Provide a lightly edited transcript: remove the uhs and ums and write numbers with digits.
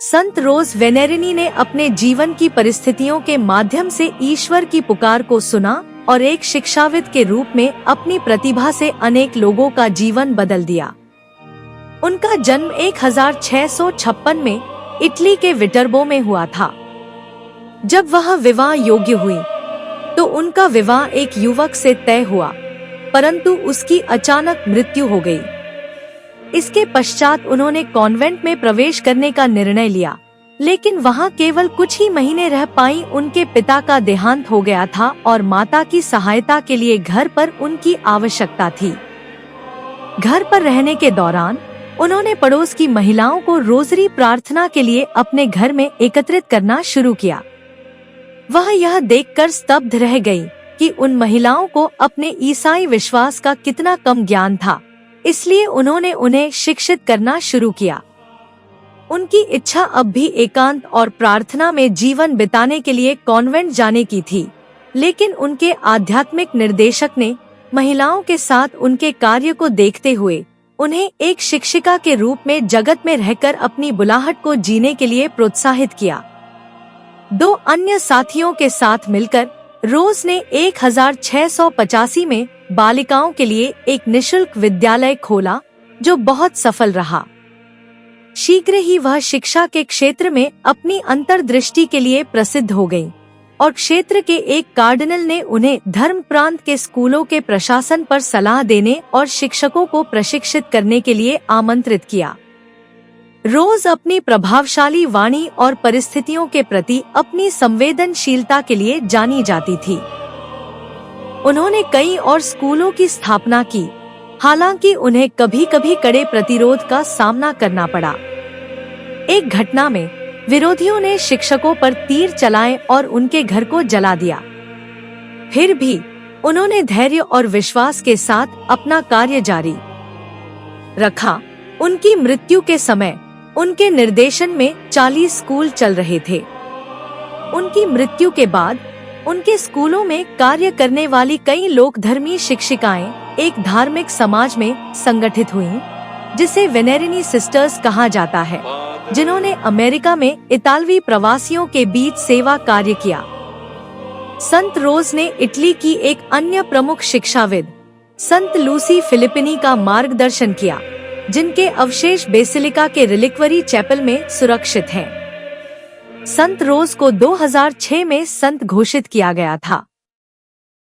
संत रोज वेनेरिनी ने अपने जीवन की परिस्थितियों के माध्यम से ईश्वर की पुकार को सुना और एक शिक्षाविद के रूप में अपनी प्रतिभा से अनेक लोगों का जीवन बदल दिया। उनका जन्म 1656 में इटली के विटर्बो में हुआ था। जब वह विवाह योग्य हुई तो उनका विवाह एक युवक से तय हुआ, परंतु उसकी अचानक मृत्यु हो गई। इसके पश्चात उन्होंने कॉन्वेंट में प्रवेश करने का निर्णय लिया, लेकिन वहां केवल कुछ ही महीने रह पाई। उनके पिता का देहांत हो गया था और माता की सहायता के लिए घर पर उनकी आवश्यकता थी। घर पर रहने के दौरान उन्होंने पड़ोस की महिलाओं को रोजरी प्रार्थना के लिए अपने घर में एकत्रित करना शुरू किया। वह यह देखकर स्तब्ध रह गई कि उन महिलाओं को अपने ईसाई विश्वास का कितना कम ज्ञान था, इसलिए उन्होंने उन्हें शिक्षित करना शुरू किया। उनकी इच्छा अब भी एकांत और प्रार्थना में जीवन बिताने के लिए कॉन्वेंट जाने की थी, लेकिन उनके आध्यात्मिक निर्देशक ने महिलाओं के साथ उनके कार्य को देखते हुए उन्हें एक शिक्षिका के रूप में जगत में रहकर अपनी बुलाहट को जीने के लिए प्रोत्साहित किया। 2 अन्य साथियों के साथ मिलकर रोज ने 1685 में बालिकाओं के लिए एक निशुल्क विद्यालय खोला, जो बहुत सफल रहा। शीघ्र ही वह शिक्षा के क्षेत्र में अपनी अंतर्दृष्टि के लिए प्रसिद्ध हो गई और क्षेत्र के एक कार्डिनल ने उन्हें धर्म प्रांत के स्कूलों के प्रशासन पर सलाह देने और शिक्षकों को प्रशिक्षित करने के लिए आमंत्रित किया। रोज अपनी प्रभावशाली वाणी और परिस्थितियों के प्रति अपनी संवेदनशीलता के लिए जानी जाती थी। उन्होंने कई और स्कूलों की स्थापना की, हालांकि उन्हें कभी कभी कड़े प्रतिरोध का सामना करना पड़ा। एक घटना में विरोधियों ने शिक्षकों पर तीर चलाए और उनके घर को जला दिया। फिर भी उन्होंने धैर्य और विश्वास के साथ अपना कार्य जारी रखा। उनकी मृत्यु के समय उनके निर्देशन में 40 स्कूल चल रहे थे। उनकी मृत्यु के बाद उनके स्कूलों में कार्य करने वाली कई लोकधर्मी शिक्षिकाएं एक धार्मिक समाज में संगठित हुईं, जिसे वेनेरिनी सिस्टर्स कहा जाता है, जिन्होंने अमेरिका में इतालवी प्रवासियों के बीच सेवा कार्य किया। संत रोज ने इटली की एक अन्य प्रमुख शिक्षाविद संत लूसी फिलिपिनी का मार्गदर्शन किया, जिनके अवशेष बेसिलिका के रिलिक्वरी चैपल में सुरक्षित हैं। संत रोज को 2006 में संत घोषित किया गया था।